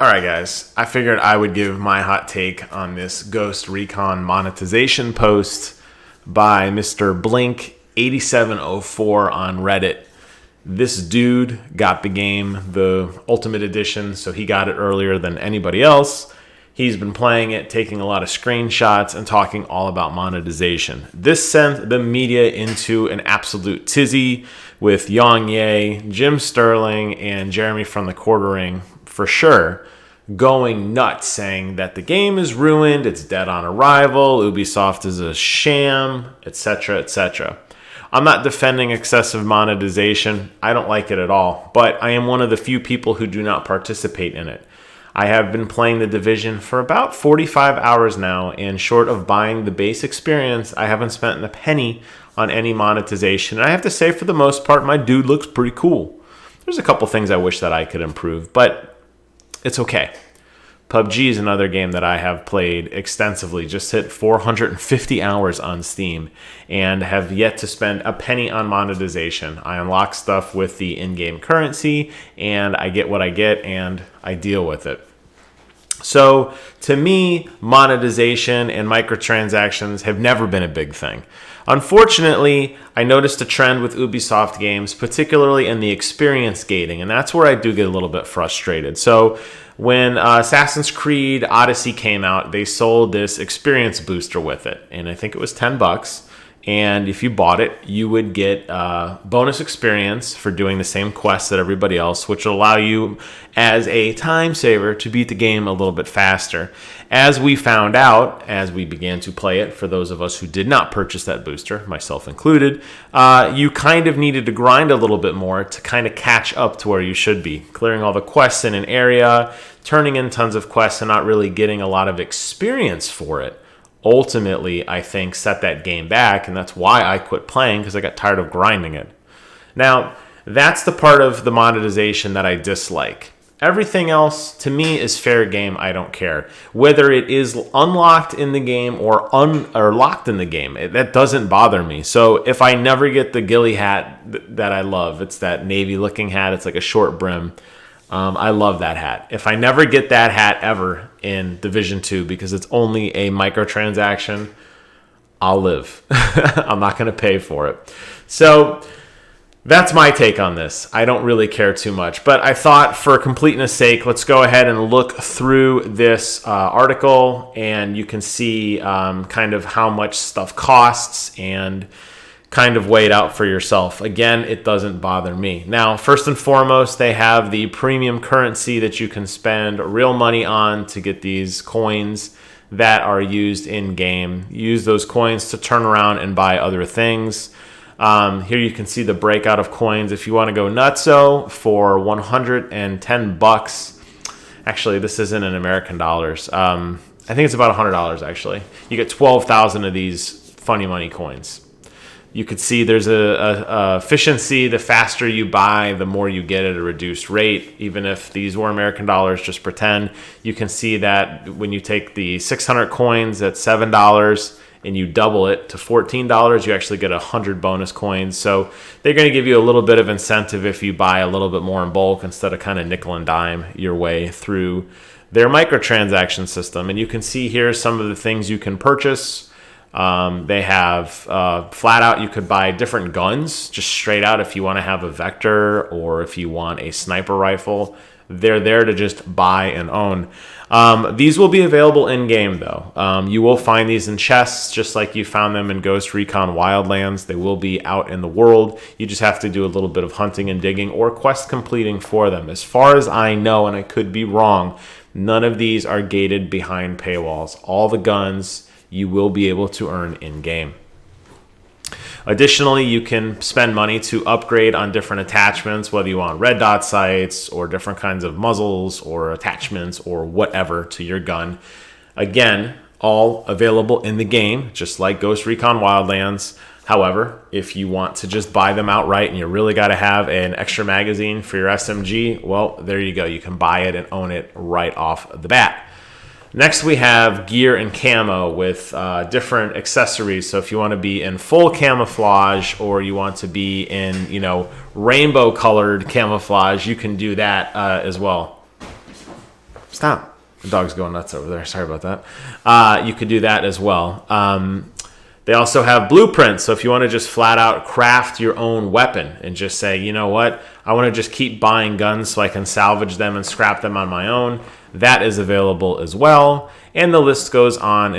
All right, guys. I figured I would give my hot take on this Ghost Recon monetization post by Mr. Blink 8704 on Reddit. This dude got the game, the Ultimate Edition, so he got it earlier than anybody else. He's been playing it, taking a lot of screenshots, and talking all about monetization. This sent the media into an absolute tizzy with Yang Ye, Jim Sterling, and Jeremy from the Quartering for sure going nuts, saying that the game is ruined, it's dead on arrival, Ubisoft is a sham, etc., etc. I'm not defending excessive monetization. I don't like it at all, but I am one of the few people who do not participate in it. I have been playing The Division for about 45 hours now, and short of buying the base experience, I haven't spent a penny on any monetization. And I have to say, for the most part, my dude looks pretty cool. There's a couple things I wish that I could improve, but it's okay. PUBG is another game that I have played extensively, just hit 450 hours on Steam, and have yet to spend a penny on monetization. I unlock stuff with the in-game currency, and I get what I get, and I deal with it. So, to me, monetization and microtransactions have never been a big thing. Unfortunately, I noticed a trend with Ubisoft games, particularly in the experience gating, and that's where I do get a little bit frustrated. So, when Assassin's Creed Odyssey came out, they sold this experience booster with it, and I think it was $10. And if you bought it, you would get bonus experience for doing the same quests that everybody else, which will allow you, as a time saver, to beat the game a little bit faster. As we found out, as we began to play it, for those of us who did not purchase that booster, myself included, you kind of needed to grind a little bit more to kind of catch up to where you should be. Clearing all the quests in an area, turning in tons of quests, and not really getting a lot of experience for it. Ultimately, I think, set that game back, and that's why I quit playing, because I got tired of grinding it. Now, that's the part of the monetization that I dislike. Everything else, to me, is fair game. I don't care. Whether it is unlocked in the game or locked in the game, that doesn't bother me. So if I never get the ghillie hat that I love, it's that navy-looking hat, it's like a short brim. I love that hat. If I never get that hat ever in Division 2 because it's only a microtransaction, I'll live. I'm not going to pay for it. So that's my take on this. I don't really care too much. But I thought, for completeness sake, let's go ahead and look through this article, and you can see kind of how much stuff costs and kind of weigh it out for yourself. Again, it doesn't bother me. Now, first and foremost, they have the premium currency that you can spend real money on to get these coins that are used in game. Use those coins to turn around and buy other things. Here you can see the breakout of coins. If you want to go nutso, for $110, actually this isn't in American dollars. I think it's about $100 actually. You get 12,000 of these funny money coins. You could see there's a efficiency. The faster you buy, the more you get at a reduced rate. Even if these were American dollars, just pretend. You can see that when you take the 600 coins at $7 and you double it to $14, you actually get 100 bonus coins. So they're going to give you a little bit of incentive if you buy a little bit more in bulk instead of kind of nickel and dime your way through their microtransaction system. And you can see here some of the things you can purchase. They have flat out, you could buy different guns just straight out if you want to have a Vector or if you want a sniper rifle. They're there to just buy and own. These will be available in game though. You will find these in chests just like you found them in Ghost Recon Wildlands. They will be out in the world. You just have to do a little bit of hunting and digging or quest completing for them. As far as I know, and I could be wrong, none of these are gated behind paywalls. All the guns you will be able to earn in-game. Additionally, you can spend money to upgrade on different attachments, whether you want red dot sights or different kinds of muzzles or attachments or whatever to your gun. Again, all available in the game, just like Ghost Recon Wildlands. However, if you want to just buy them outright and you really got to have an extra magazine for your SMG, well, there you go. You can buy it and own it right off the bat. Next, we have gear and camo with different accessories. So if you want to be in full camouflage or you want to be in, rainbow colored camouflage, you can do that as well. Stop. The dog's going nuts over there. Sorry about that. You could do that as well. They also have blueprints. So if you want to just flat out craft your own weapon and just say, you know what, I want to just keep buying guns so I can salvage them and scrap them on my own, that is available as well. And the list goes on,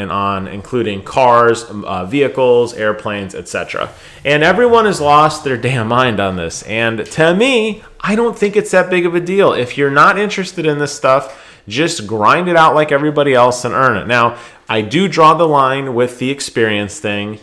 including cars, vehicles, airplanes, etc. And everyone has lost their damn mind on this. And to me, I don't think it's that big of a deal. If you're not interested in this stuff, just grind it out like everybody else and earn it. Now, I do draw the line with the experience thing.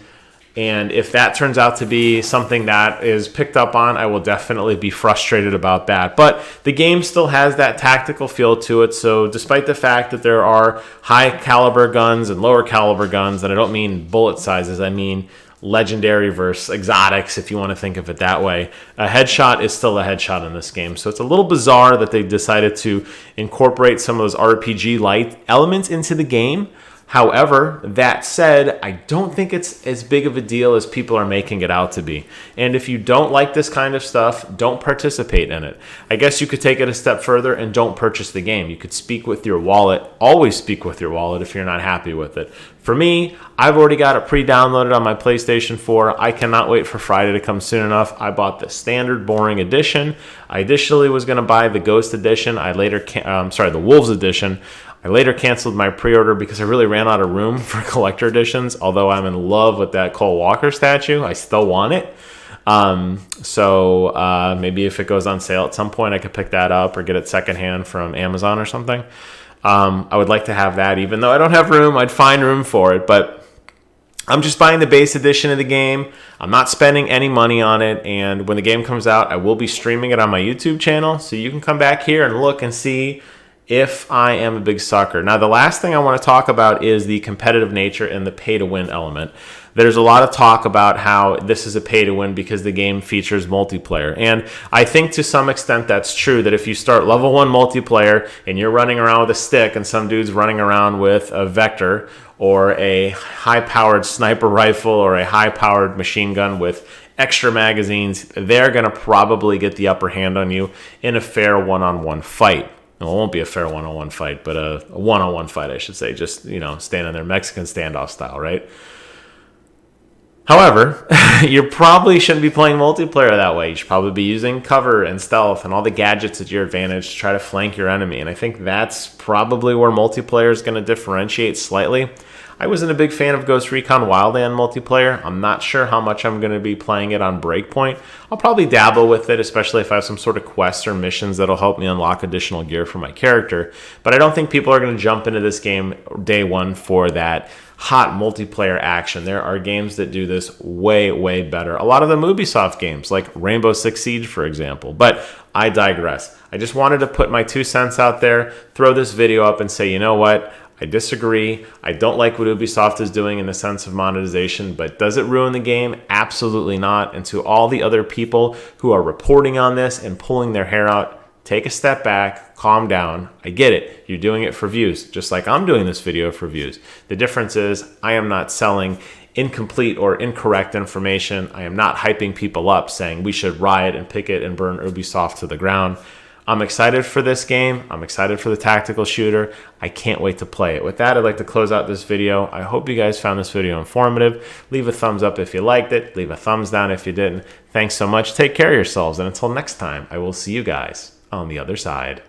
And if that turns out to be something that is picked up on, I will definitely be frustrated about that. But the game still has that tactical feel to it. So despite the fact that there are high caliber guns and lower caliber guns, and I don't mean bullet sizes, I mean legendary versus exotics, if you want to think of it that way, a headshot is still a headshot in this game. So it's a little bizarre that they decided to incorporate some of those RPG-like elements into the game. However, that said, I don't think it's as big of a deal as people are making it out to be. And if you don't like this kind of stuff, don't participate in it. I guess you could take it a step further and don't purchase the game. You could speak with your wallet. Always speak with your wallet if you're not happy with it. For me, I've already got it pre-downloaded on my PlayStation 4. I cannot wait for Friday to come soon enough. I bought the standard boring edition. I additionally was going to buy the Ghost edition. The Wolves edition. I later canceled my pre-order because I really ran out of room for collector editions. Although I'm in love with that Cole Walker statue, I still want it. So maybe if it goes on sale at some point, I could pick that up or get it secondhand from Amazon or something. I would like to have that, even though I don't have room. I'd find room for it, but I'm just buying the base edition of the game. I'm not spending any money on it, and when the game comes out, I will be streaming it on my YouTube channel, so you can come back here and look and see if I am a big sucker. Now, the last thing I want to talk about is the competitive nature and the pay-to-win element. There's a lot of talk about how this is a pay-to-win because the game features multiplayer. And I think to some extent that's true, that if you start level 1 multiplayer and you're running around with a stick and some dude's running around with a Vector or a high-powered sniper rifle or a high-powered machine gun with extra magazines, they're going to probably get the upper hand on you in a fair one-on-one fight. Well, it won't be a fair one-on-one fight, but a one-on-one fight, I should say. Just, standing there, Mexican standoff style, right? However, you probably shouldn't be playing multiplayer that way. You should probably be using cover and stealth and all the gadgets at your advantage to try to flank your enemy. And I think that's probably where multiplayer is going to differentiate slightly. I wasn't a big fan of Ghost Recon Wildland multiplayer. I'm not sure how much I'm going to be playing it on Breakpoint. I'll probably dabble with it, especially if I have some sort of quests or missions that'll help me unlock additional gear for my character. But I don't think people are going to jump into this game day one for that hot multiplayer action. There are games that do this way, way better. A lot of them Ubisoft games, like Rainbow Six Siege, for example. But I digress. I just wanted to put my 2 cents out there, throw this video up and say, you know what? I disagree. I don't like what Ubisoft is doing in the sense of monetization, but does it ruin the game? Absolutely not. And to all the other people who are reporting on this and pulling their hair out, take a step back, calm down. I get it. You're doing it for views, just like I'm doing this video for views. The difference is I am not selling incomplete or incorrect information. I am not hyping people up saying we should riot and picket and burn Ubisoft to the ground. I'm excited for this game. I'm excited for the tactical shooter. I can't wait to play it. With that, I'd like to close out this video. I hope you guys found this video informative. Leave a thumbs up if you liked it. Leave a thumbs down if you didn't. Thanks so much. Take care of yourselves. And until next time, I will see you guys on the other side.